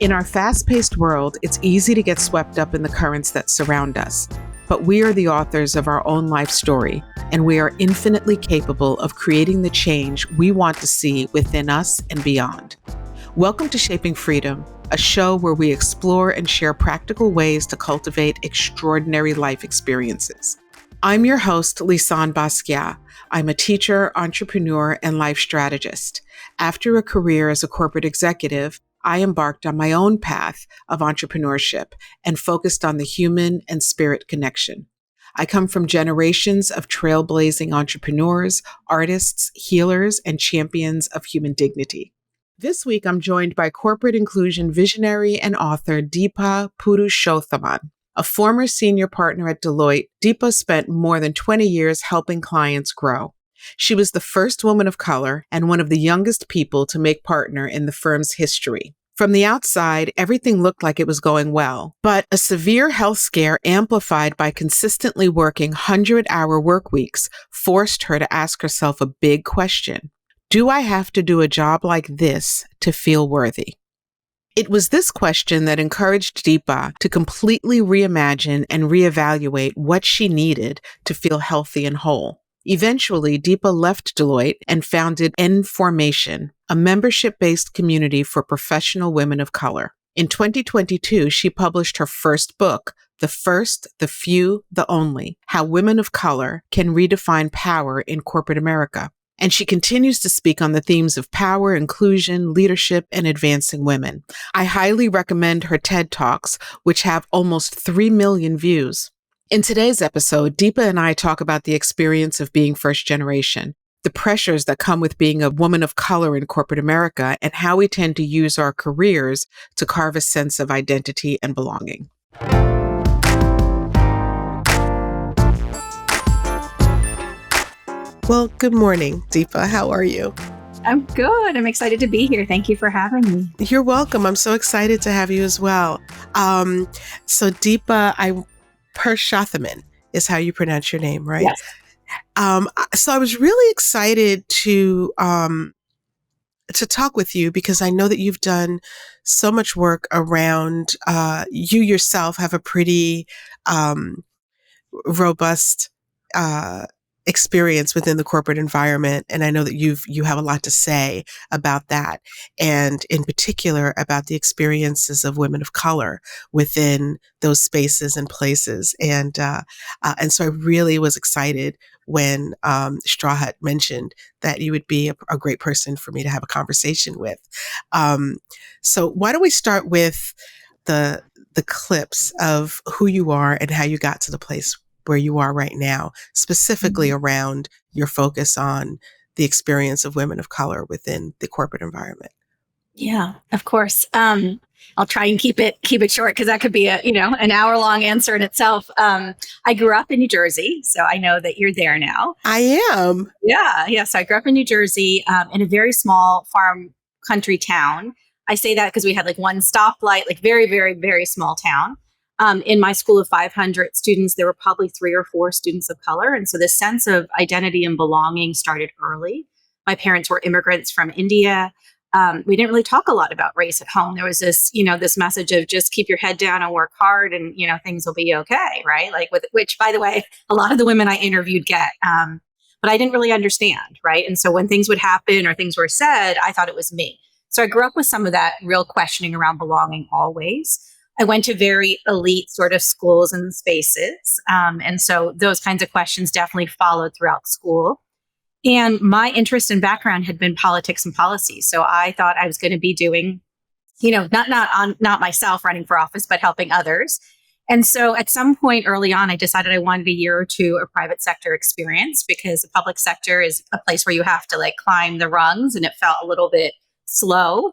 In our fast-paced world, it's easy to get swept up in the currents that surround us. But we are the authors of our own life story, and we are infinitely capable of creating the change we want to see within us and beyond. Welcome to Shaping Freedom, a show where we explore and share practical ways to cultivate extraordinary life experiences. I'm your host, Lisane Basquiat. I'm a teacher, entrepreneur, and life strategist. After a career as a corporate executive, I embarked on my own path of entrepreneurship and focused on the human and spirit connection. I come from generations of trailblazing entrepreneurs, artists, healers, and champions of human dignity. This week, I'm joined by corporate inclusion visionary and author Deepa Purushothaman. A former senior partner at Deloitte, Deepa spent more than 20 years helping clients grow. She was the first woman of color and one of the youngest people to make partner in the firm's history. From the outside, everything looked like it was going well, but a severe health scare amplified by consistently working 100-hour work weeks forced her to ask herself a big question. Do I have to do a job like this to feel worthy? It was this question that encouraged Deepa to completely reimagine and reevaluate what she needed to feel healthy and whole. Eventually, Deepa left Deloitte and founded N-Formation, a membership-based community for professional women of color. In 2022, she published her first book, The First, the Few, the Only: How Women of Color Can Redefine Power in Corporate America. And she continues to speak on the themes of power, inclusion, leadership, and advancing women. I highly recommend her TED Talks, which have almost 3 million views. In today's episode, Deepa and I talk about the experience of being first generation, the pressures that come with being a woman of color in corporate America, and how we tend to use our careers to carve a sense of identity and belonging. Well, good morning, Deepa. How are you? I'm good. I'm excited to be here. Thank you for having me. You're welcome. I'm so excited to have you as well. So Deepa Purushothaman is how you pronounce your name, right? Yes. So I was really excited to talk with you because I know that you've done so much work around, you yourself have a pretty robust experience within the corporate environment. And I know that you have a lot to say about that, and in particular about the experiences of women of color within those spaces and places. And so I really was excited when Straw Hut mentioned that you would be a great person for me to have a conversation with. So why don't we start with the clips of who you are and how you got to the place where you are right now, specifically around your focus on the experience of women of color within the corporate environment. Yeah, of course. I'll try and keep it short because that could be an hour-long answer in itself. I grew up in New Jersey, so I know that you're there now. I am. Yeah. So I grew up in New Jersey in a very small farm country town. I say that because we had like one stoplight, like very, very, very small town. In my school of 500 students, there were probably 3 or 4 students of color. And so this sense of identity and belonging started early. My parents were immigrants from India. We didn't really talk a lot about race at home. There was this message of just keep your head down and work hard and, things will be okay, right? Which, by the way, a lot of the women I interviewed get. But I didn't really understand, right? And so when things would happen or things were said, I thought it was me. So I grew up with some of that real questioning around belonging always. I went to very elite sort of schools and spaces. And so those kinds of questions definitely followed throughout school. And my interest and background had been politics and policy. So I thought I was going to be doing, not myself running for office, but helping others. And so at some point early on, I decided I wanted a year or two of private sector experience because the public sector is a place where you have to climb the rungs, and it felt a little bit slow.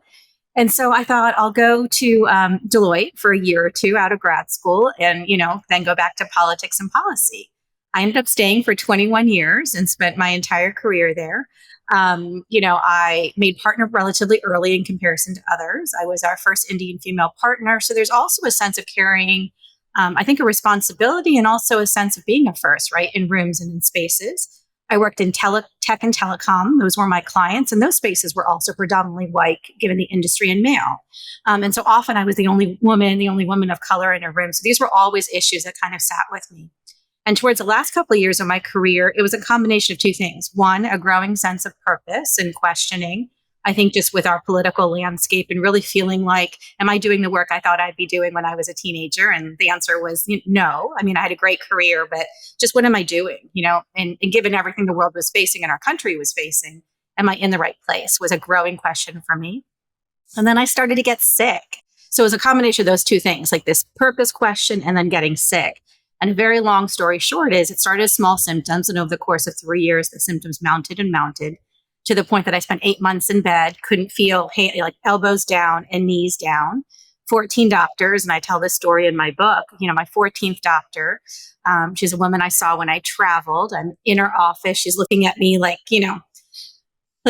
And so I thought I'll go to Deloitte for a year or two out of grad school and, then go back to politics and policy. I ended up staying for 21 years and spent my entire career there. I made partner relatively early in comparison to others. I was our first Indian female partner. So there's also a sense of carrying, I think, a responsibility and also a sense of being a first, right, in rooms and in spaces. I worked in tech and telecom. Those were my clients. And those spaces were also predominantly white, given the industry and male. And so often I was the only woman of color in a room. So these were always issues that kind of sat with me. And towards the last couple of years of my career, it was a combination of two things. One, a growing sense of purpose and questioning, I think, just with our political landscape, and really feeling like, am I doing the work I thought I'd be doing when I was a teenager? And the answer was no. I mean, I had a great career, but just what am I doing? And given everything the world was facing and our country was facing, am I in the right place? Was a growing question for me. And then I started to get sick. So it was a combination of those two things, like this purpose question and then getting sick. And a very long story short is it started as small symptoms. And over the course of 3 years, the symptoms mounted and mounted to the point that I spent 8 months in bed, couldn't feel like elbows down and knees down, 14 doctors. And I tell this story in my book, my 14th doctor, she's a woman I saw when I traveled. I'm in her office. She's looking at me like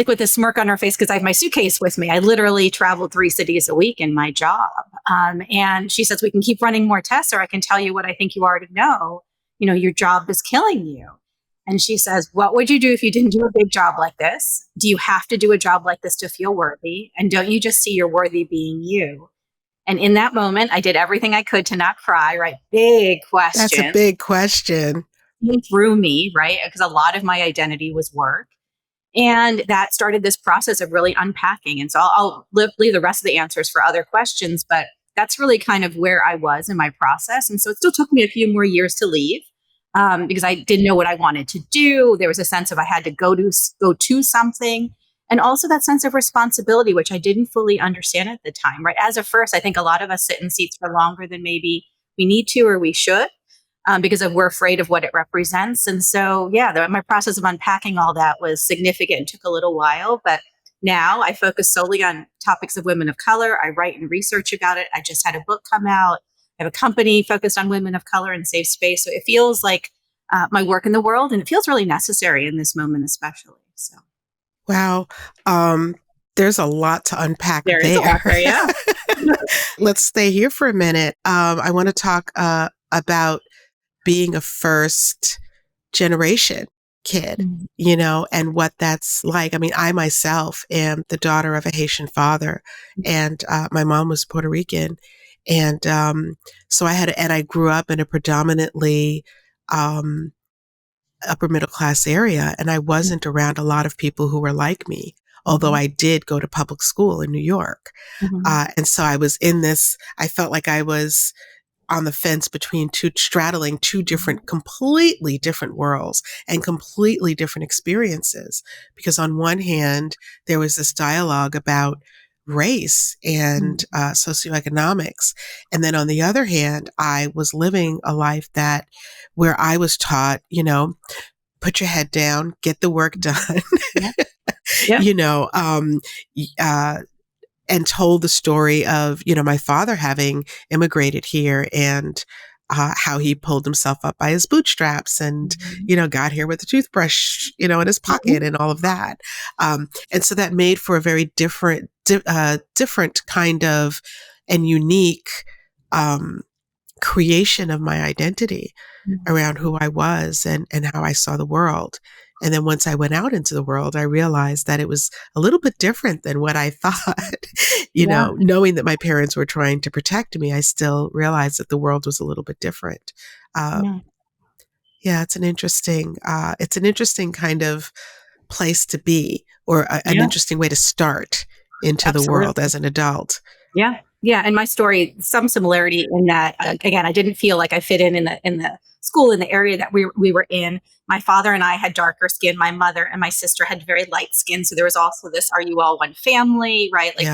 with a smirk on her face because I have my suitcase with me. I literally traveled 3 cities a week in my job. And she says, we can keep running more tests, or I can tell you what I think you already know. Your job is killing you. And she says, what would you do if you didn't do a big job like this? Do you have to do a job like this to feel worthy? And don't you just see you're worthy being you? And in that moment, I did everything I could to not cry, right? Big question. That's a big question. Through me, right? Because a lot of my identity was work. And that started this process of really unpacking. And so I'll leave the rest of the answers for other questions, but that's really kind of where I was in my process. And so it still took me a few more years to leave because I didn't know what I wanted to do. There was a sense of I had to go to something. And also that sense of responsibility, which I didn't fully understand at the time, right? As a first, I think a lot of us sit in seats for longer than maybe we need to or we should. Because we're afraid of what it represents. And so, my process of unpacking all that was significant and took a little while. But now I focus solely on topics of women of color. I write and research about it. I just had a book come out. I have a company focused on women of color and safe space. So it feels like my work in the world, and it feels really necessary in this moment, especially. So, wow. There's a lot to unpack there. Is a lot there, yeah. Let's stay here for a minute. I want to talk about being a first generation kid, and what that's like. I mean, I myself am the daughter of a Haitian father, and my mom was Puerto Rican. And so I grew up in a predominantly upper middle class area, and I wasn't around a lot of people who were like me, although I did go to public school in New York. And so I was I felt like I was on the fence between straddling two completely different worlds and completely different experiences. Because on one hand, there was this dialogue about race and socioeconomics. And then on the other hand, I was living a life where I was taught, put your head down, get the work done, and told the story of, my father having immigrated here and how he pulled himself up by his bootstraps and, got here with a toothbrush, in his pocket and all of that. And so that made for a very different kind of and unique creation of my identity around who I was and how I saw the world. And then once I went out into the world, I realized that it was a little bit different than what I thought. Knowing that my parents were trying to protect me, I still realized that the world was a little bit different. It's an interesting kind of place to be, or an interesting way to start into the world as an adult. Yeah. Yeah. And my story, some similarity in that, again, I didn't feel like I fit in the school, in the area that we were in. My father and I had darker skin. My mother and my sister had very light skin. So there was also this, are you all one family, right? Like,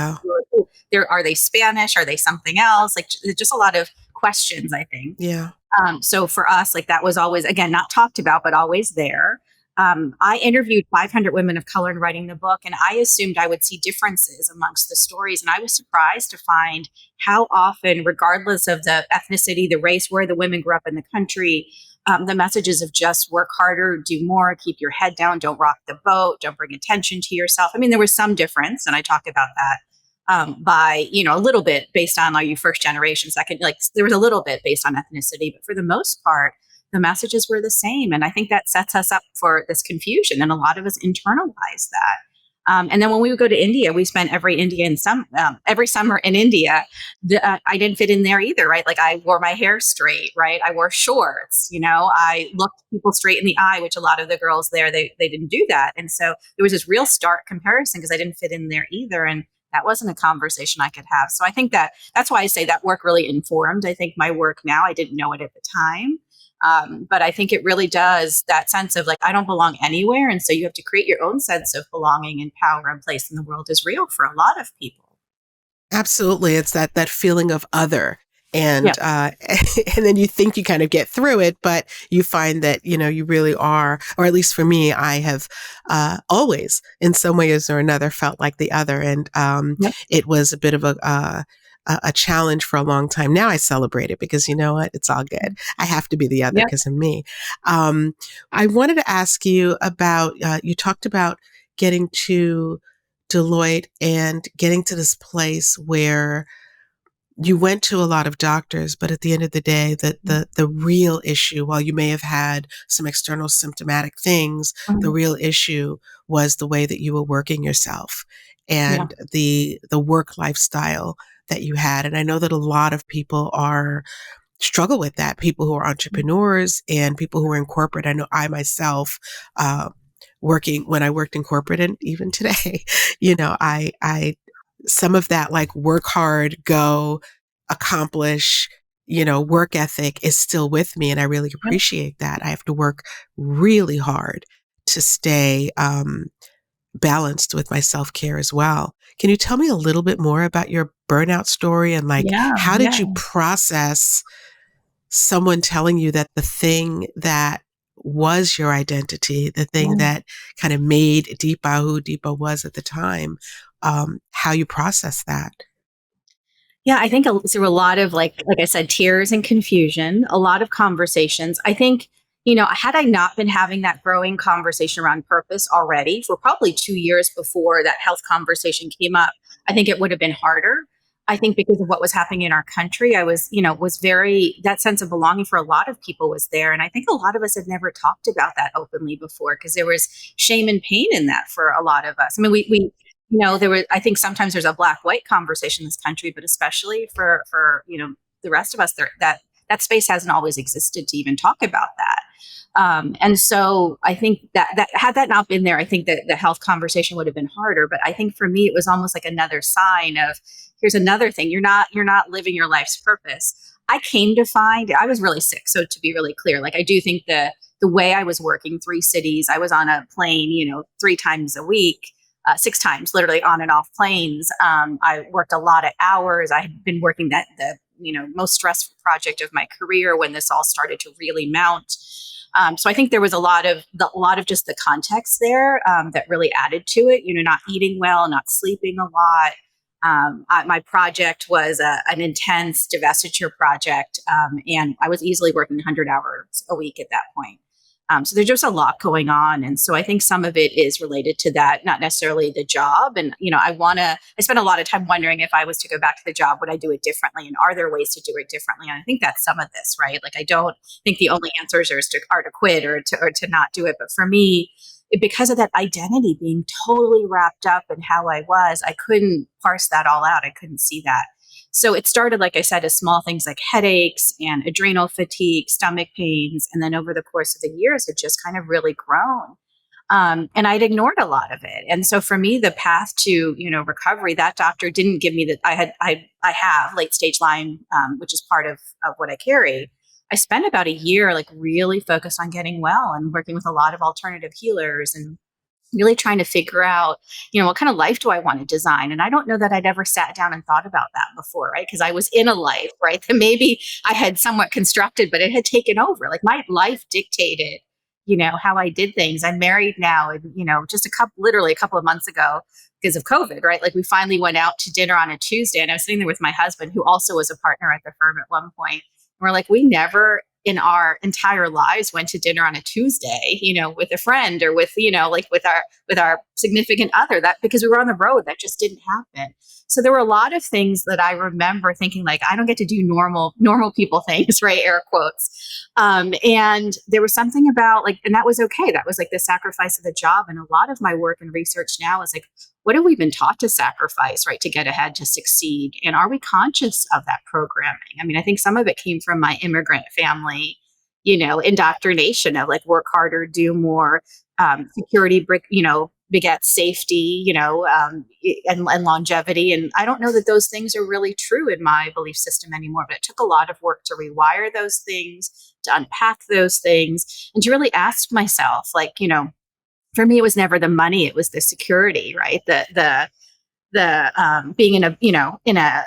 are they Spanish? Are they something else? Like, just a lot of questions, I think. Yeah. So for us, like, that was always, again, not talked about, but always there. I interviewed 500 women of color in writing the book, and I assumed I would see differences amongst the stories. And I was surprised to find how often, regardless of the ethnicity, the race, where the women grew up in the country, the messages of just work harder, do more, keep your head down, don't rock the boat, don't bring attention to yourself. I mean, there was some difference, and I talk about that by, a little bit based on, are you first generation, second, like there was a little bit based on ethnicity, but for the most part, the messages were the same. And I think that sets us up for this confusion. And a lot of us internalize that. And then when we would go to India, we spent every summer in India. I didn't fit in there either, right? Like I wore my hair straight, right? I wore shorts, I looked people straight in the eye, which a lot of the girls there, they didn't do that. And so there was this real stark comparison because I didn't fit in there either. And that wasn't a conversation I could have. So I think that's why I say that work really informed, I think, my work now. I didn't know it at the time. But I think it really does, that sense of like, I don't belong anywhere. And so you have to create your own sense of belonging and power and place in the world is real for a lot of people. Absolutely. It's that feeling of other. And, Yeah. and then you think you kind of get through it, but you find that, you really are, or at least for me, I have, always in some ways or another felt like the other. And, Yep. it was a bit of a challenge for a long time. Now I celebrate it because you know what? It's all good. I have to be the other Yep. because of me. I wanted to ask you about, you talked about getting to Deloitte and getting to this place where you went to a lot of doctors, but at the end of the day, the real issue, while you may have had some external symptomatic things, the Mhm. real issue was the way that you were working yourself Yeah. and the work lifestyle that you had. And I know that a lot of people struggle with that. People who are entrepreneurs and people who are in corporate. I know I myself, when I worked in corporate and even today, I some of that like work hard, go accomplish, work ethic is still with me. And I really Yep. appreciate that. I have to work really hard to stay balanced with my self-care as well. Can you tell me a little bit more about your burnout story and like, Yeah. how did Yeah. you process someone telling you that the thing that was your identity, the thing Yeah. that kind of made Deepa who Deepa was at the time, how you process that? Yeah, I think through a lot of like I said, tears and confusion, a lot of conversations. I think, had I not been having that growing conversation around purpose already for probably 2 years before that health conversation came up, I think it would have been harder. I think because of what was happening in our country, I was very, that sense of belonging for a lot of people was there. And I think a lot of us had never talked about that openly before because there was shame and pain in that for a lot of us. I mean, we there was, I think sometimes there's a black white conversation in this country, but especially for the rest of us, that space hasn't always existed to even talk about that. And so I think that had that not been there, I think that the health conversation would have been harder. But I think for me, it was almost like another sign of, here's another thing. You're not living your life's purpose. I came to find I was really sick. So to be really clear, like I do think the way I was working 3 cities, I was on a plane, 3 times a week, 6 times, literally on and off planes. I worked a lot of hours. I had been working the most stressful project of my career when this all started to really mount. So I think there was a lot of just the context there that really added to it. Not eating well, not sleeping a lot. My project was an intense divestiture project, and I was easily working 100 hours a week at that point. So there's just a lot going on. And so I think some of it is related to that, not necessarily the job. And, I spent a lot of time wondering if I was to go back to the job, would I do it differently? And are there ways to do it differently? And I think that's some of this, right? Like, I don't think the only answers are to quit or to not do it. But for me, because of that identity being totally wrapped up in how I was, I couldn't parse that all out. I couldn't see that. So it started, like I said, as small things like headaches and adrenal fatigue, stomach pains. And then over the course of the years, it just kind of really grown. And I'd ignored a lot of it. And so for me, the path to, recovery, that doctor didn't give me I have late stage Lyme, which is part of what I carry. I spent about a year, like really focused on getting well and working with a lot of alternative healers and really trying to figure out, what kind of life do I want to design? And I don't know that I'd ever sat down and thought about that before, right? Because I was in a life, right, that maybe I had somewhat constructed, but it had taken over. Like my life dictated, how I did things. I'm married now, and just literally a couple of months ago, because of COVID, right? Like we finally went out to dinner on a Tuesday, and I was sitting there with my husband, who also was a partner at the firm at one point. And we're like, we never in our entire lives went to dinner on a Tuesday, with a friend or with, like with our significant other, that because we were on the road, that just didn't happen. So there were a lot of things that I remember thinking like, I don't get to do normal people things, right? Air quotes. And there was something about like, and that was okay. That was like the sacrifice of the job. And a lot of my work and research now is like, what have we been taught to sacrifice, right, to get ahead, to succeed? And are we conscious of that programming? I mean, I think some of it came from my immigrant family, indoctrination of like work harder, do more, security, begets safety, and longevity. And I don't know that those things are really true in my belief system anymore, but it took a lot of work to rewire those things, to unpack those things, and to really ask myself, like, for me, it was never the money; it was the security, right? The being in a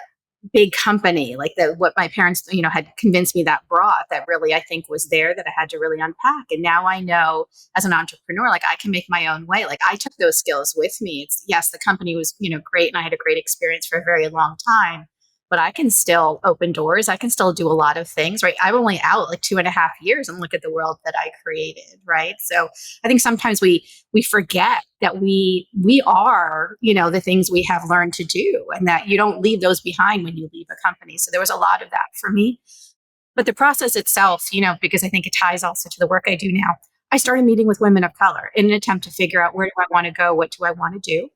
big company, like what my parents, had convinced me that brought, that really I think was there, that I had to really unpack. And now I know as an entrepreneur, like I can make my own way. Like I took those skills with me. It's yes, the company was, great, and I had a great experience for a very long time. But I can still open doors. I can still do a lot of things, right? I'm only out like 2.5 years and look at the world that I created, right? So I think sometimes we forget that we are, the things we have learned to do, and that you don't leave those behind when you leave a company. So there was a lot of that for me. But the process itself, because I think it ties also to the work I do now, I started meeting with women of color in an attempt to figure out, where do I want to go? What do I want to do?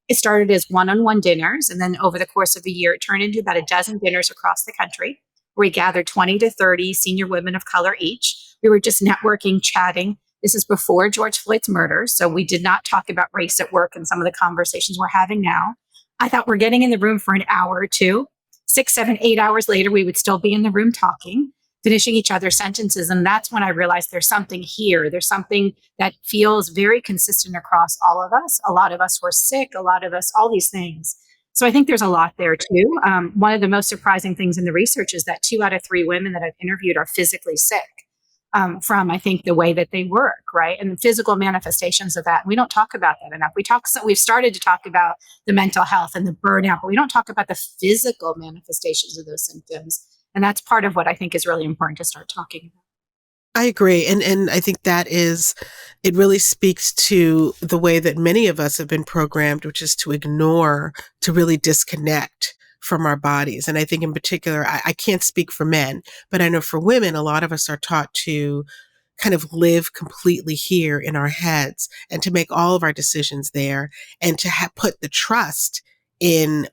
It started as one-on-one dinners. And then over the course of a year, it turned into about a dozen dinners across the country, where we gathered 20 to 30 senior women of color each. We were just networking, chatting. This is before George Floyd's murder. So we did not talk about race at work and some of the conversations we're having now. I thought we're getting in the room for an hour or two. 6, 7, 8 hours later, we would still be in the room talking, finishing each other's sentences. And that's when I realized there's something here. There's something that feels very consistent across all of us. A lot of us were sick, a lot of us, all these things. So I think there's a lot there too. One of the most surprising things in the research is that 2 out of 3 women that I've interviewed are physically sick, from, I think, the way that they work, right? And the physical manifestations of that. We don't talk about that enough. We've started to talk about the mental health and the burnout, but we don't talk about the physical manifestations of those symptoms. And that's part of what I think is really important to start talking about. I agree. And I think it really speaks to the way that many of us have been programmed, which is to ignore, to really disconnect from our bodies. And I think in particular, I can't speak for men, but I know for women, a lot of us are taught to kind of live completely here in our heads and to make all of our decisions there, and to put the trust in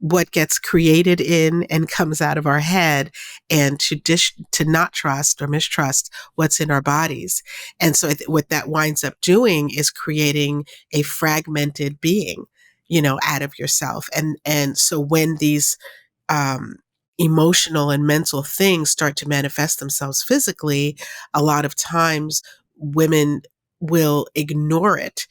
what gets created in and comes out of our head, and to not trust or mistrust what's in our bodies. And so what that winds up doing is creating a fragmented being, out of yourself. And so when these emotional and mental things start to manifest themselves physically, a lot of times women will ignore it,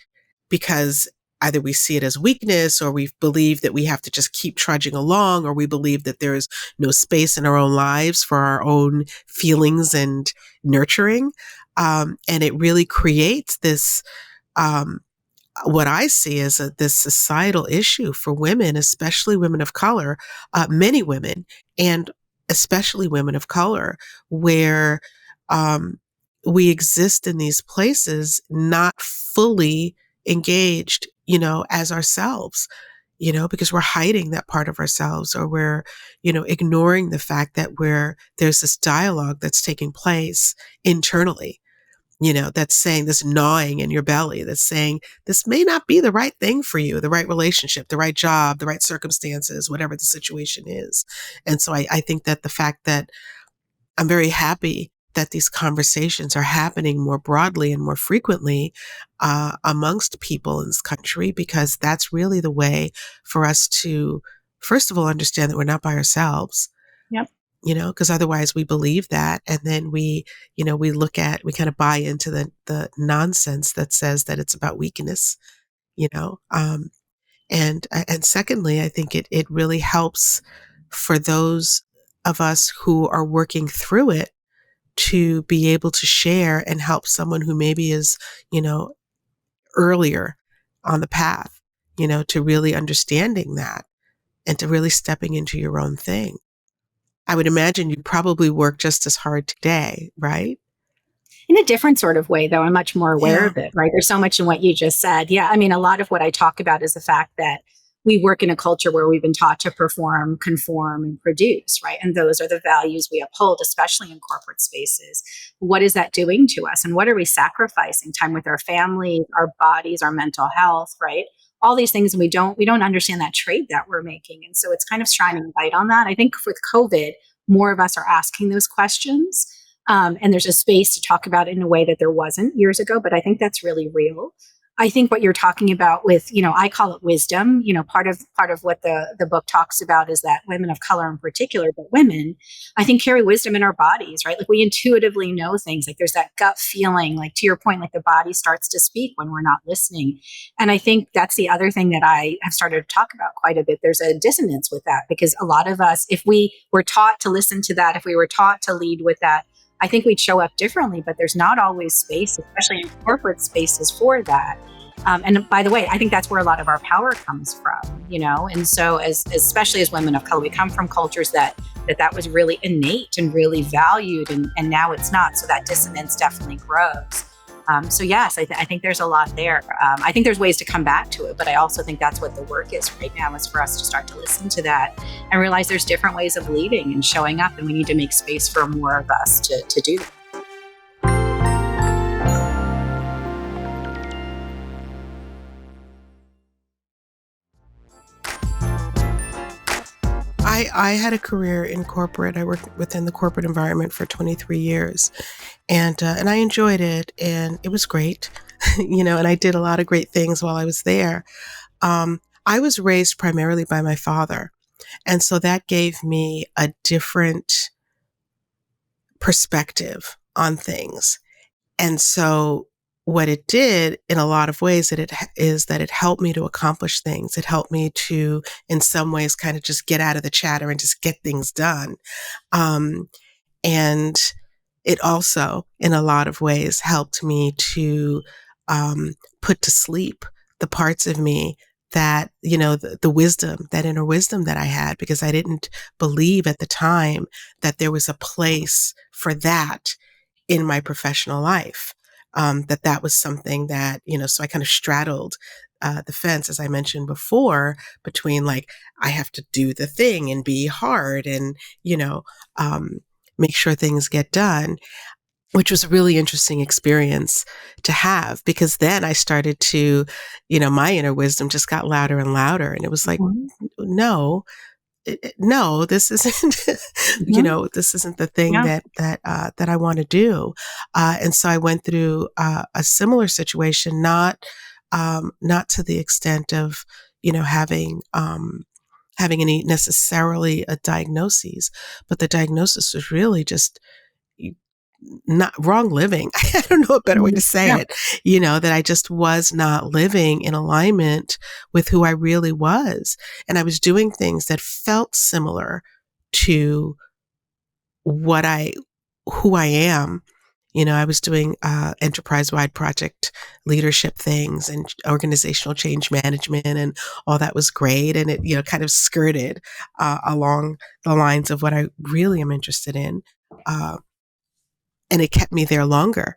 because either we see it as weakness, or we believe that we have to just keep trudging along, or we believe that there is no space in our own lives for our own feelings and nurturing. And it really creates this, what I see as this societal issue for women, especially women of color, many women, and especially women of color, where we exist in these places not fully engaged, as ourselves, because we're hiding that part of ourselves, or we're, ignoring the fact that there's this dialogue that's taking place internally, that's saying, this gnawing in your belly, that's saying, this may not be the right thing for you, the right relationship, the right job, the right circumstances, whatever the situation is. And so I think that the fact that I'm very happy that these conversations are happening more broadly and more frequently amongst people in this country, because that's really the way for us to, first of all, understand that we're not by ourselves. Yep. Because otherwise we believe that, and then we kind of buy into the nonsense that says that it's about weakness, and secondly, I think it really helps for those of us who are working through it to be able to share and help someone who maybe is, earlier on the path, to really understanding that, and to really stepping into your own thing. I would imagine you probably work just as hard today, right? In a different sort of way, though. I'm much more aware Yeah. of it, right? There's so much in what you just said. Yeah. I mean, a lot of what I talk about is the fact that we work in a culture where we've been taught to perform, conform, and produce, right? And those are the values we uphold, especially in corporate spaces. What is that doing to us? And what are we sacrificing? Time with our families, our bodies, our mental health, right? All these things, and we don't understand that trade that we're making. And so it's kind of shining light on that. I think with COVID, more of us are asking those questions, and there's a space to talk about it in a way that there wasn't years ago. But I think that's really real. I think what you're talking about with, I call it wisdom. Part of what the book talks about is that women of color in particular, but women, I think, carry wisdom in our bodies, right? Like we intuitively know things. Like there's that gut feeling, like to your point, like the body starts to speak when we're not listening. And I think that's the other thing that I have started to talk about quite a bit. There's a dissonance with that because a lot of us, if we were taught to listen to that, if we were taught to lead with that, I think we'd show up differently, but there's not always space, especially in corporate spaces, for that. And by the way, I think that's where a lot of our power comes from. And so, especially as women of color, we come from cultures that was really innate and really valued, and now it's not. So that dissonance definitely grows. So yes, I think there's a lot there. I think there's ways to come back to it, but I also think that's what the work is right now, is for us to start to listen to that and realize there's different ways of leading and showing up, and we need to make space for more of us to do that. I had a career in corporate. I worked within the corporate environment for 23 years, and I enjoyed it, and it was great, and I did a lot of great things while I was there. I was raised primarily by my father, and so that gave me a different perspective on things. And so what it did in a lot of ways is that it helped me to accomplish things. It helped me to, in some ways, kind of just get out of the chatter and just get things done. Um, and it also, in a lot of ways, helped me to put to sleep the parts of me that, the wisdom, that inner wisdom that I had, because I didn't believe at the time that there was a place for that in my professional life. That was something that, so I kind of straddled the fence, as I mentioned before, between like, I have to do the thing and be hard and, make sure things get done, which was a really interesting experience to have, because then I started to, my inner wisdom just got louder and louder. And it was like, Mhm. no, no, this isn't, Mhm. this isn't the thing Yeah. that I want to do. And so I went through a similar situation, not to the extent of, having any necessarily a diagnosis, but the diagnosis was really just not wrong living. I don't know a better way Mhm. to say Yeah. it, that I just was not living in alignment with who I really was. And I was doing things that felt similar to what who I am. I was doing enterprise-wide project leadership things and organizational change management, and all that was great. And it, kind of skirted along the lines of what I really am interested in. Uh, and it kept me there longer,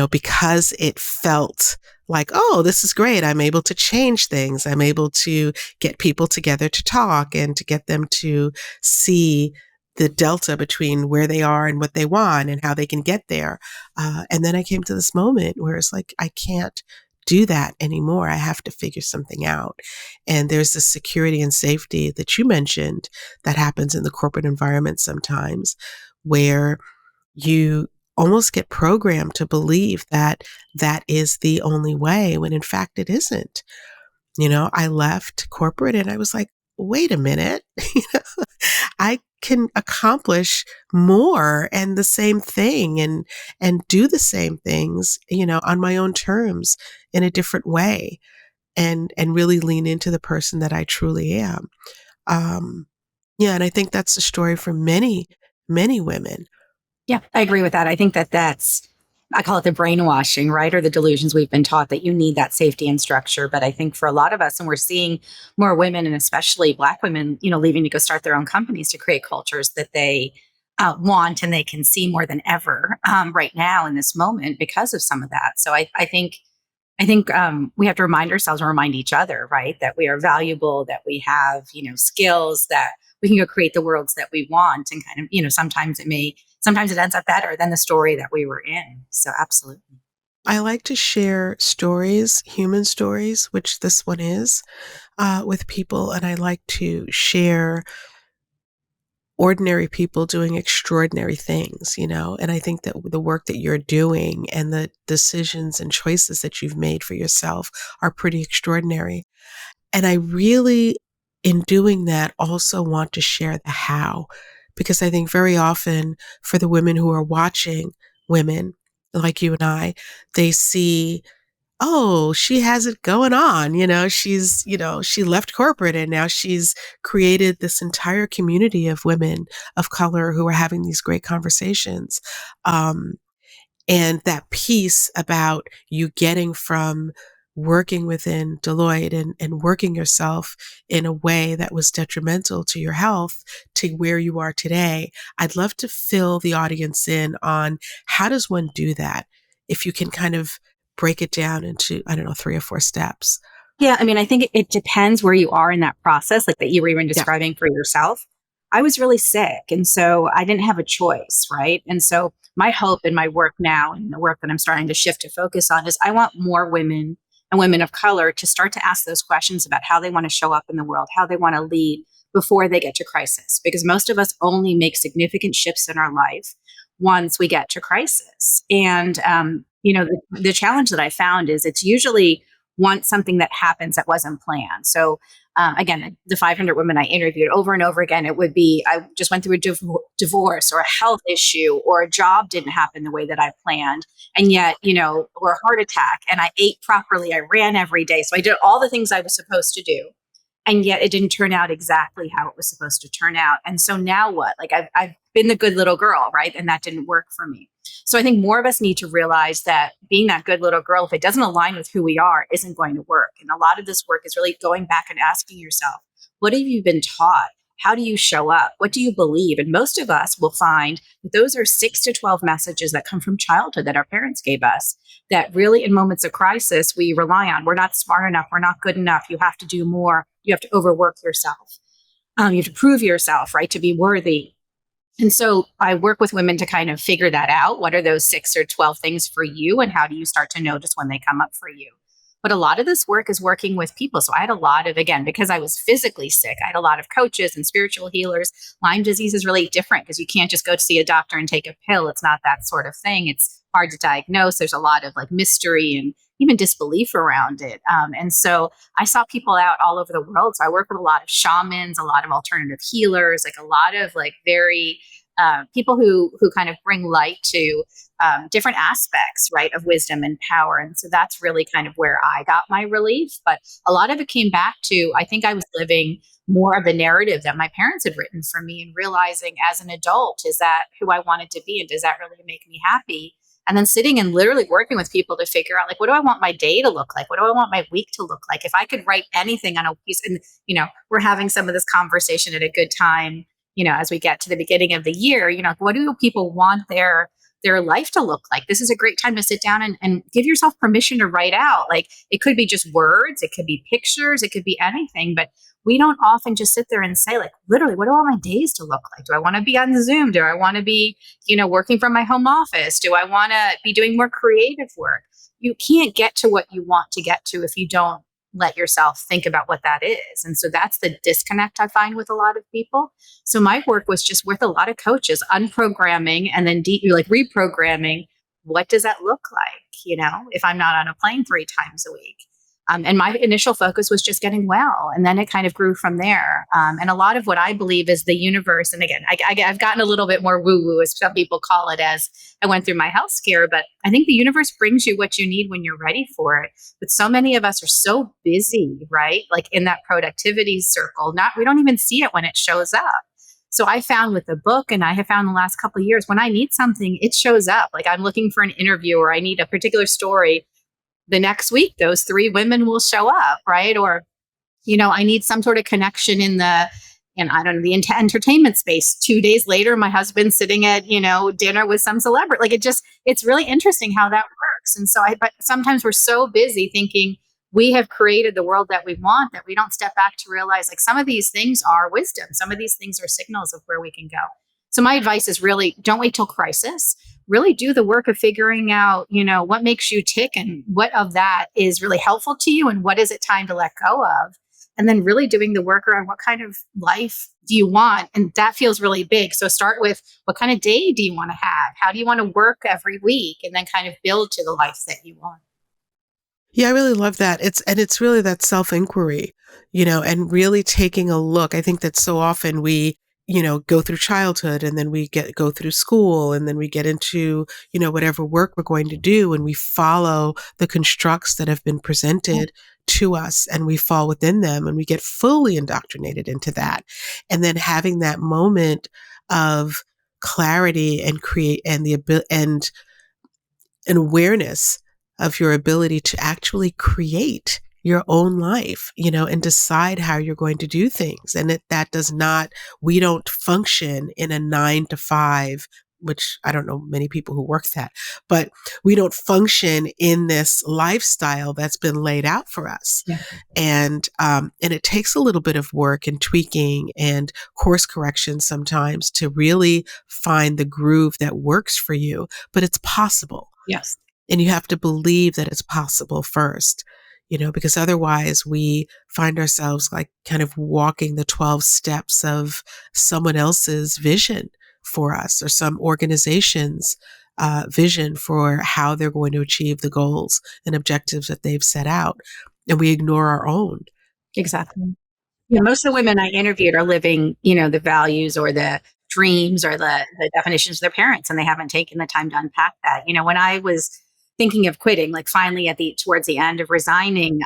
because it felt like, oh, this is great. I'm able to change things. I'm able to get people together to talk and to get them to see the delta between where they are and what they want and how they can get there. And then I came to this moment where it's like, I can't do that anymore. I have to figure something out. And there's this security and safety that you mentioned that happens in the corporate environment sometimes, where you almost get programmed to believe that that is the only way, when in fact it isn't. I left corporate and I was like, wait a minute, I can accomplish more and the same thing, and do the same things, on my own terms, in a different way, and really lean into the person that I truly am. Um, yeah, and I think that's the story for many, many women. Yeah, I agree with that. I think that's I call it the brainwashing, right? Or the delusions we've been taught that you need that safety and structure. But I think for a lot of us, and we're seeing more women and especially Black women, leaving to go start their own companies to create cultures that they want and they can see more than ever right now in this moment because of some of that. So I think we have to remind ourselves and remind each other, right, that we are valuable, that we have, skills, that we can go create the worlds that we want, and kind of, sometimes it ends up better than the story that we were in. So absolutely. I like to share stories, human stories, which this one is, with people. And I like to share ordinary people doing extraordinary things, and I think that the work that you're doing and the decisions and choices that you've made for yourself are pretty extraordinary. And I really, in doing that, also want to share the how, because I think very often for the women who are watching women like you and I, they see, oh, she has it going on. She left corporate and now she's created this entire community of women of color who are having these great conversations. Um, and that piece about you getting from working within Deloitte and working yourself in a way that was detrimental to your health to where you are today. I'd love to fill the audience in on how does one do that? If you can kind of break it down into, I don't know, 3 or 4 steps. Yeah, I mean, I think it depends where you are in that process, like that you were even Yeah. describing for yourself. I was really sick, and so I didn't have a choice, right? And so my hope in my work now and the work that I'm starting to shift to focus on is I want more women and women of color to start to ask those questions about how they want to show up in the world, how they want to lead before they get to crisis. Because most of us only make significant shifts in our life once we get to crisis. And, the challenge that I found is it's usually want something that happens that wasn't planned. So again, the 500 women I interviewed over and over again, it would be, I just went through a divorce or a health issue or a job didn't happen the way that I planned. And yet, or a heart attack and I ate properly. I ran every day. So I did all the things I was supposed to do. And yet it didn't turn out exactly how it was supposed to turn out. And so now what? Like I've been the good little girl, right? And that didn't work for me. So I think more of us need to realize that being that good little girl, if it doesn't align with who we are, isn't going to work. And a lot of this work is really going back and asking yourself, what have you been taught? How do you show up? What do you believe? And most of us will find that those are 6 to 12 messages that come from childhood that our parents gave us that really in moments of crisis we rely on. We're not smart enough. We're not good enough. You have to do more. You have to overwork yourself. You have to prove yourself, right, to be worthy. And so I work with women to kind of figure that out. What are those 6 or 12 things for you? And how do you start to notice when they come up for you? But a lot of this work is working with people. So I had a lot of, again, because I was physically sick, I had a lot of coaches and spiritual healers. Lyme disease is really different because you can't just go to see a doctor and take a pill. It's not that sort of thing. It's hard to diagnose. There's a lot of like mystery and even disbelief around it. And so I saw people out all over the world. So I work with a lot of shamans, a lot of alternative healers, like a lot of like very people who kind of bring light to different aspects, right, of wisdom and power. And so that's really kind of where I got my relief. But a lot of it came back to, I think I was living more of the narrative that my parents had written for me and realizing as an adult, is that who I wanted to be? And does that really make me happy? And then sitting and literally working with people to figure out, like, what do I want my day to look like? What do I want my week to look like? If I could write anything on a piece, and, we're having some of this conversation at a good time, as we get to the beginning of the year, what do people want their life to look like? This is a great time to sit down and give yourself permission to write out. Like, it could be just words, it could be pictures, it could be anything, but we don't often just sit there and say, like, literally, what do I want my days to look like? Do I want to be on Zoom? Do I want to be, working from my home office? Do I want to be doing more creative work? You can't get to what you want to get to if you don't let yourself think about what that is. And so that's the disconnect I find with a lot of people. So my work was just with a lot of coaches, unprogramming and then reprogramming. What does that look like, if I'm not on a plane 3 times a week? And my initial focus was just getting well. And then it kind of grew from there. And a lot of what I believe is the universe. And again, I've gotten a little bit more woo-woo, as some people call it, as I went through my health scare. But I think the universe brings you what you need when you're ready for it. But so many of us are so busy, right? Like in that productivity circle, we don't even see it when it shows up. So I found with the book, and I have found the last couple of years, when I need something, it shows up. Like I'm looking for an interview or I need a particular story. The next week, those three women will show up, right? Or, I need some sort of connection in I don't know, the entertainment space. 2 days later, my husband's sitting at, dinner with some celebrity. Like it's really interesting how that works. And so but sometimes we're so busy thinking we have created the world that we want that we don't step back to realize like some of these things are wisdom. Some of these things are signals of where we can go. So my advice is really don't wait till crisis. Really do the work of figuring out, what makes you tick and what of that is really helpful to you and what is it time to let go of. And then really doing the work around what kind of life do you want? And that feels really big. So start with what kind of day do you want to have? How do you want to work every week? And then kind of build to the life that you want. Yeah, I really love that. It's really that self-inquiry, and really taking a look. I think that so often we, go through childhood and then we go through school and then we get into, whatever work we're going to do and we follow the constructs that have been presented to us and we fall within them and we get fully indoctrinated into that. And then having that moment of clarity and create and the ability and an awareness of your ability to actually create your own life, and decide how you're going to do things. And we don't function in a 9 to 5, which I don't know many people who work that, but we don't function in this lifestyle that's been laid out for us. Yeah. And it takes a little bit of work and tweaking and course correction sometimes to really find the groove that works for you, but it's possible. Yes. And you have to believe that it's possible first, because otherwise we find ourselves like kind of walking the 12 steps of someone else's vision for us or some organization's vision for how they're going to achieve the goals and objectives that they've set out. And we ignore our own. Exactly. Yeah, most of the women I interviewed are living, the values or the dreams or the definitions of their parents, and they haven't taken the time to unpack that. When I was thinking of quitting, like finally towards the end of resigning,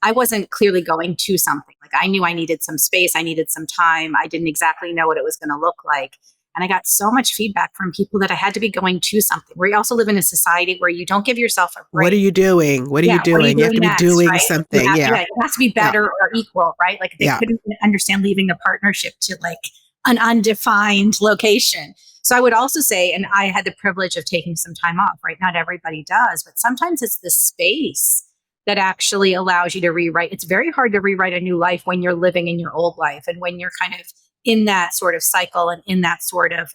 I wasn't clearly going to something. Like I knew I needed some space, I needed some time. I didn't exactly know what it was going to look like. And I got so much feedback from people that I had to be going to something. We also live in a society where you don't give yourself a break. What are you doing? What are you doing? You have to be doing right? something. It has to be better or equal, right? Like they couldn't understand leaving the partnership to like an undefined location. So I would also say, and I had the privilege of taking some time off, right? Not everybody does, but sometimes it's the space that actually allows you to rewrite. It's very hard to rewrite a new life when you're living in your old life and when you're kind of in that sort of cycle and in that sort of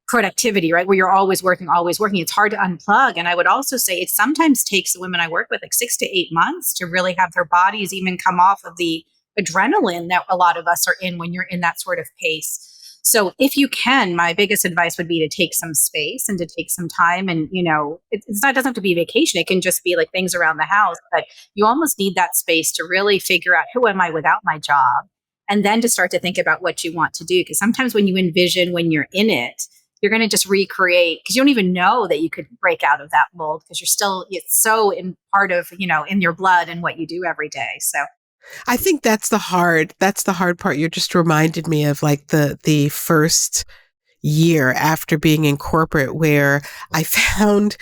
productivity, right? Where you're always working. It's hard to unplug. And I would also say it sometimes takes the women I work with like 6 to 8 months to really have their bodies even come off of the adrenaline that a lot of us are in when you're in that sort of pace. So if you can, my biggest advice would be to take some space and to take some time. And, it doesn't have to be vacation. It can just be like things around the house, but you almost need that space to really figure out who am I without my job? And then to start to think about what you want to do. Because sometimes when you envision when you're in it, you're going to just recreate because you don't even know that you could break out of that mold because it's so in part of, in your blood and what you do every day. So I think that's the hard part. You just reminded me of like the first year after being in corporate where I found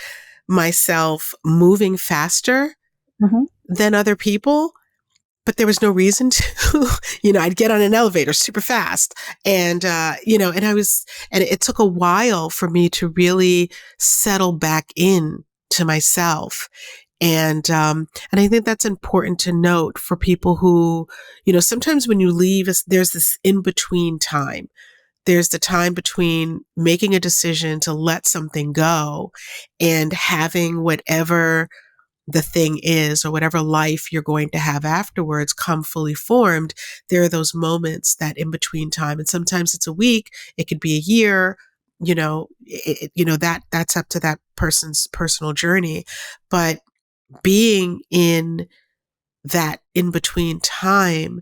myself moving faster than other people, but there was no reason to. I'd get on an elevator super fast and and it took a while for me to really settle back in to myself. And I think that's important to note for people who, sometimes when you leave, there's this in-between time. There's the time between making a decision to let something go and having whatever the thing is or whatever life you're going to have afterwards come fully formed. There are those moments, that in-between time. And sometimes it's a week, it could be a year, that's up to that person's personal journey. But being in that in-between time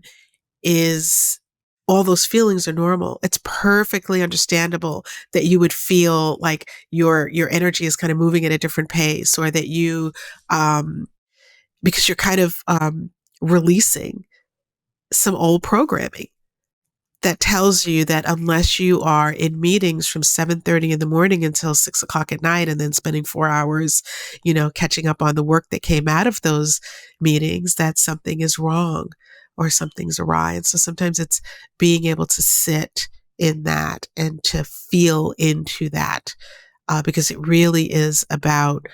is all those feelings are normal. It's perfectly understandable that you would feel like your energy is kind of moving at a different pace or that you, because you're kind of releasing some old programming. that tells you that unless you are in meetings from 7:30 in the morning until 6 o'clock at night and then spending 4 hours, catching up on the work that came out of those meetings, that something is wrong or something's awry. And so sometimes it's being able to sit in that and to feel into that, because it really is about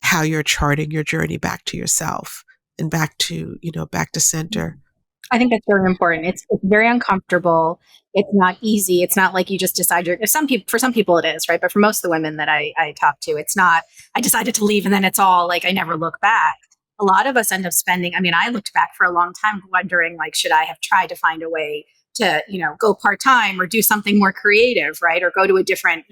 how you're charting your journey back to yourself and back to center. I think that's very important. It's very uncomfortable. It's not easy. It's not like you just decide you're, for some people it is, right? But for most of the women that I talk to, it's not, I decided to leave and then it's all like, I never look back. A lot of us end up spending, I mean, I looked back for a long time wondering, like, should I have tried to find a way to, go part-time or do something more creative, right? Or go to a different,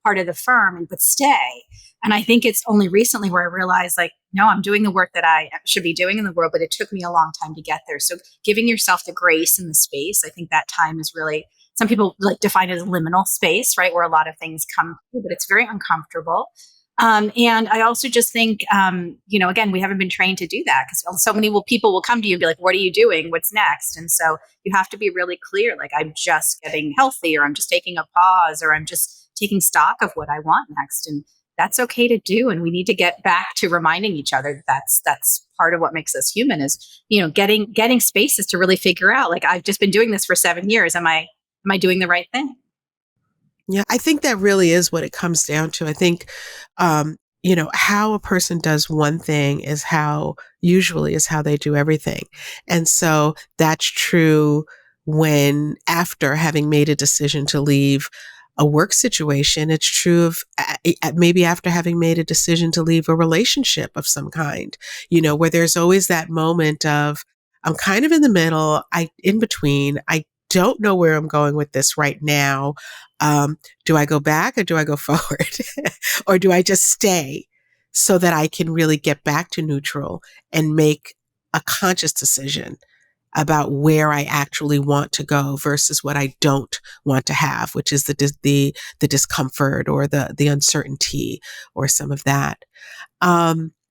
part of the firm, but stay. And I think it's only recently where I realized, like, no, I'm doing the work that I should be doing in the world, but it took me a long time to get there. So giving yourself the grace and the space, I think that time is really, some people like define it as liminal space, right? Where a lot of things come through, but it's very uncomfortable. And I also just think, again, we haven't been trained to do that because so many people will come to you and be like, what are you doing? What's next? And so you have to be really clear, like, I'm just getting healthy, or I'm just taking a pause, or I'm just taking stock of what I want next. And that's okay to do. And we need to get back to reminding each other that that's part of what makes us human is, getting spaces to really figure out, like, I've just been doing this for 7 years. Am I doing the right thing? Yeah, I think that really is what it comes down to. I think, how a person does one thing usually is how they do everything. And so that's true when, after having made a decision to leave a work situation, it's true of maybe after having made a decision to leave a relationship of some kind, where there's always that moment of, I'm kind of in the middle, in between, I don't know where I'm going with this right now. Do I go back or do I go forward? Or do I just stay so that I can really get back to neutral and make a conscious decision about where I actually want to go versus what I don't want to have, which is the discomfort or the uncertainty or some of that.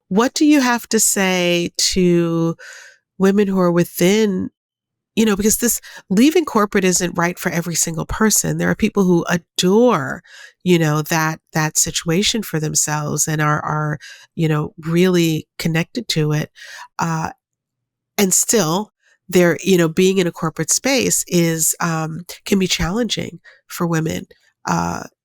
What do you have to say to women who are within, because this leaving corporate isn't right for every single person. There are people who adore, that situation for themselves and are, really connected to it. And still they're, being in a corporate space can be challenging for women,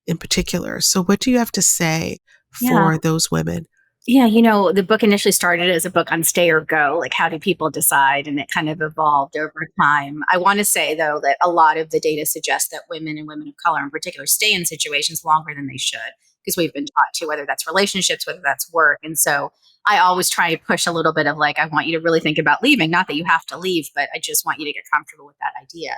in particular. So what do you have to say for those women? Yeah, the book initially started as a book on stay or go, like, how do people decide? And it kind of evolved over time. I want to say, though, that a lot of the data suggests that women and women of color in particular stay in situations longer than they should, because we've been taught to, whether that's relationships, whether that's work. And so I always try to push a little bit of, like, I want you to really think about leaving. Not that you have to leave, but I just want you to get comfortable with that idea.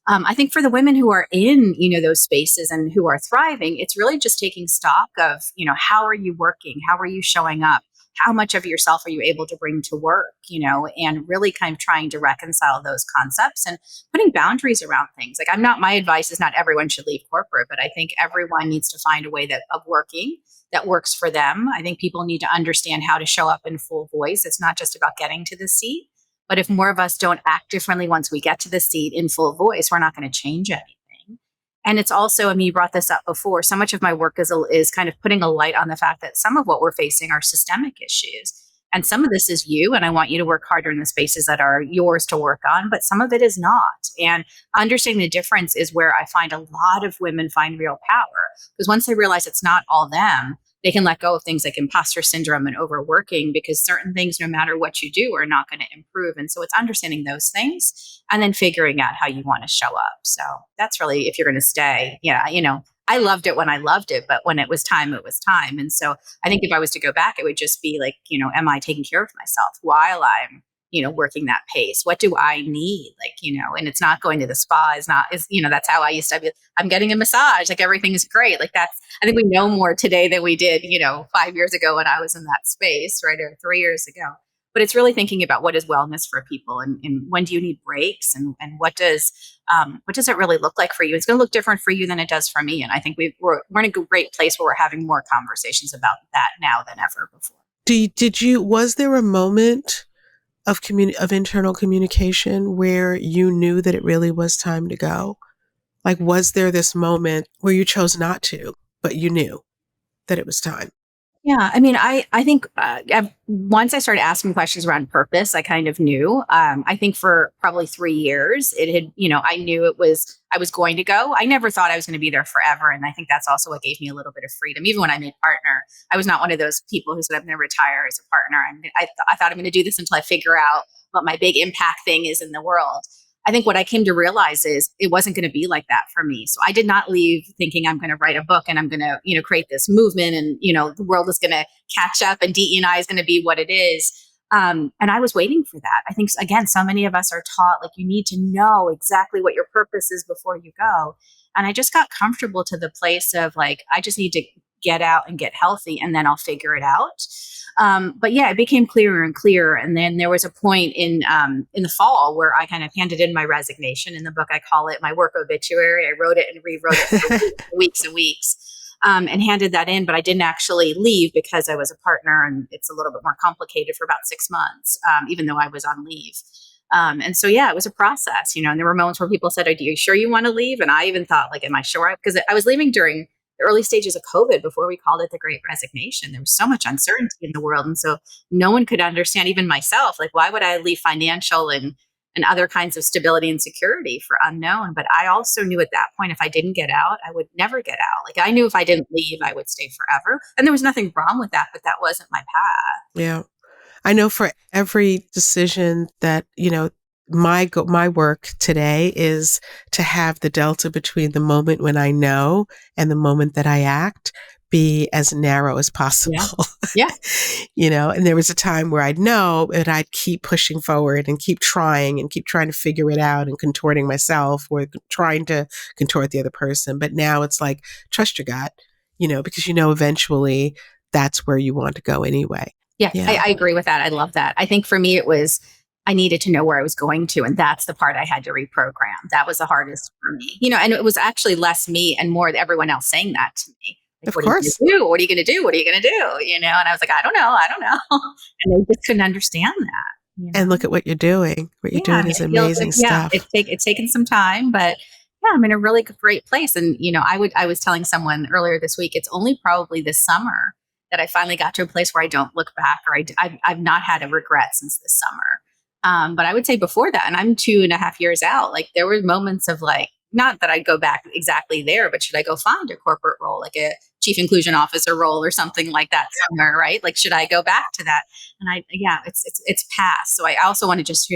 I think for the women who are in, those spaces and who are thriving, it's really just taking stock of, how are you working? How are you showing up? How much of yourself are you able to bring to work, and really kind of trying to reconcile those concepts and putting boundaries around things. Like, my advice is not everyone should leave corporate, but I think everyone needs to find a way of working that works for them. I think people need to understand how to show up in full voice. It's not just about getting to the seat. But if more of us don't act differently once we get to the seat in full voice, we're not going to change anything. And it's also, you brought this up before, so much of my work is kind of putting a light on the fact that some of what we're facing are systemic issues. And some of this is you, and I want you to work harder in the spaces that are yours to work on, but some of it is not. And understanding the difference is where I find a lot of women find real power. Because once they realize it's not all them, they can let go of things like imposter syndrome and overworking, because certain things, no matter what you do, are not going to improve. And so it's understanding those things and then figuring out how you want to show up. So that's really, if you're going to stay, I loved it when I loved it, but when it was time, it was time. And so I think if I was to go back, it would just be like, am I taking care of myself while I'm, working that pace? What do I need? Like, and it's not going to the spa that's how I used to be. I'm getting a massage. Like, everything is great. Like, I think we know more today than we did, 5 years ago when I was in that space, right? Or 3 years ago. But it's really thinking about what is wellness for people and when do you need breaks and what does it really look like for you? It's going to look different for you than it does for me. And I think we're in a great place where we're having more conversations about that now than ever before. Was there a moment of internal communication where you knew that it really was time to go? Like, was there this moment where you chose not to, but you knew that it was time? Yeah, I mean, I think once I started asking questions around purpose, I kind of knew. I think for probably 3 years, it had, I knew I was going to go. I never thought I was going to be there forever, and I think that's also what gave me a little bit of freedom. Even when I made partner, I was not one of those people who said I'm going to retire as a partner. I thought I'm going to do this until I figure out what my big impact thing is in the world. I think what I came to realize is it wasn't going to be like that for me. So I did not leave thinking I'm going to write a book and I'm going to, create this movement and, the world is going to catch up and DE&I is going to be what it is. And I was waiting for that. I think, again, so many of us are taught like you need to know exactly what your purpose is before you go. And I just got comfortable to the place of like, I just need to get out and get healthy and then I'll figure it out. But yeah, it became clearer and clearer. And then there was a point in the fall where I kind of handed in my resignation. In the book, I call it my work obituary. I wrote it and rewrote it for weeks and weeks, and handed that in. But I didn't actually leave because I was a partner, and it's a little bit more complicated for about 6 months, even though I was on leave. And so, yeah, it was a process, and there were moments where people said, "Are you sure you want to leave?" And I even thought, like, am I sure? Because I was leaving during the early stages of COVID before we called it the Great Resignation. There was so much uncertainty in the world. And so no one could understand, even myself, like, why would I leave financial and other kinds of stability and security for unknown? But I also knew at that point, if I didn't get out, I would never get out. Like I knew if I didn't leave, I would stay forever. And there was nothing wrong with that, but that wasn't my path. Yeah. I know for every decision that, my work today is to have the delta between the moment when I know and the moment that I act be as narrow as possible. Yeah. And there was a time where I'd know and I'd keep pushing forward and keep trying to figure it out and contorting myself or trying to contort the other person. But now it's like, trust your gut, because eventually that's where you want to go anyway. Yeah. I agree with that. I love that. I think for me, it was, I needed to know where I was going to. And that's the part I had to reprogram. That was the hardest for me, and it was actually less me and more everyone else saying that to me. Like, of course. What are you going to do? What are you going to do? And I was like, I don't know. And they just couldn't understand that. And look at what you're doing. What you're doing is amazing stuff. It's taken some time, but yeah, I'm in a really great place. And, I was telling someone earlier this week, it's only probably this summer that I finally got to a place where I don't look back or I've not had a regret since this summer. But I would say before that, and I'm 2.5 years out, like there were moments of like, not that I'd go back exactly there, but should I go find a corporate role, like a chief inclusion officer role or something like that somewhere, right? Like, should I go back to that? And it's past. So I also want to just,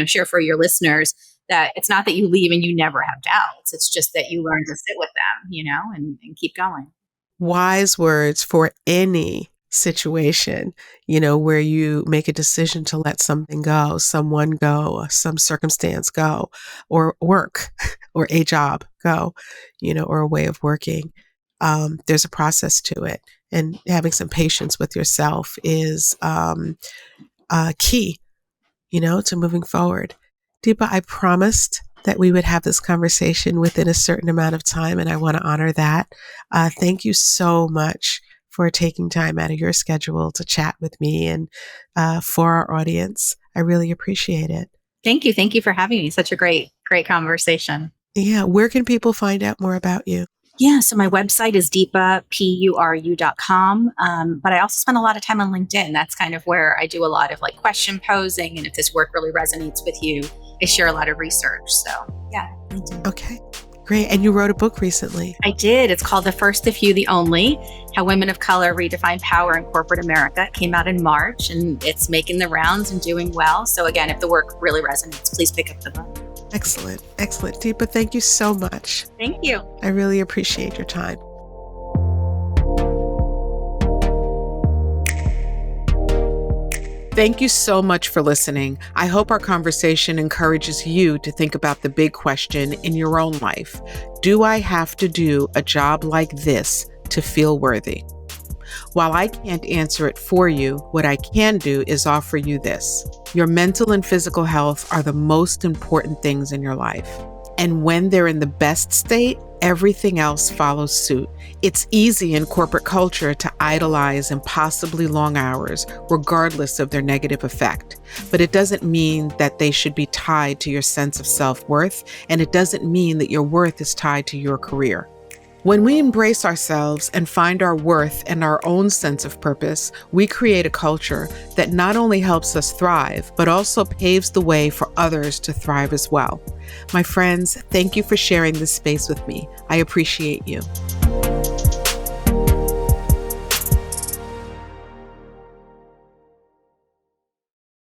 share for your listeners that it's not that you leave and you never have doubts. It's just that you learn to sit with them, and keep going. Wise words for any situation, where you make a decision to let something go, someone go, some circumstance go, or work, or a job go, or a way of working. There's a process to it. And having some patience with yourself is key, to moving forward. Deepa, I promised that we would have this conversation within a certain amount of time, and I want to honor that. Thank you so much for taking time out of your schedule to chat with me and for our audience. I really appreciate it. Thank you. Thank you for having me. Such a great conversation. Yeah. Where can people find out more about you? Yeah. So my website is deepapuru.com. But I also spend a lot of time on LinkedIn. That's kind of where I do a lot of like question posing. And if this work really resonates with you, I share a lot of research. So yeah, LinkedIn. Okay. Great. And you wrote a book recently. I did. It's called The First, the Few, the Only, How Women of Color Redefine Power in Corporate America. It came out in March and it's making the rounds and doing well. So again, if the work really resonates, please pick up the book. Excellent. Excellent. Deepa, thank you so much. Thank you. I really appreciate your time. Thank you so much for listening. I hope our conversation encourages you to think about the big question in your own life. Do I have to do a job like this to feel worthy? While I can't answer it for you, what I can do is offer you this. Your mental and physical health are the most important things in your life. And when they're in the best state, everything else follows suit. It's easy in corporate culture to idolize impossibly long hours, regardless of their negative effect. But it doesn't mean that they should be tied to your sense of self-worth, and it doesn't mean that your worth is tied to your career. When we embrace ourselves and find our worth and our own sense of purpose, we create a culture that not only helps us thrive, but also paves the way for others to thrive as well. My friends, thank you for sharing this space with me. I appreciate you.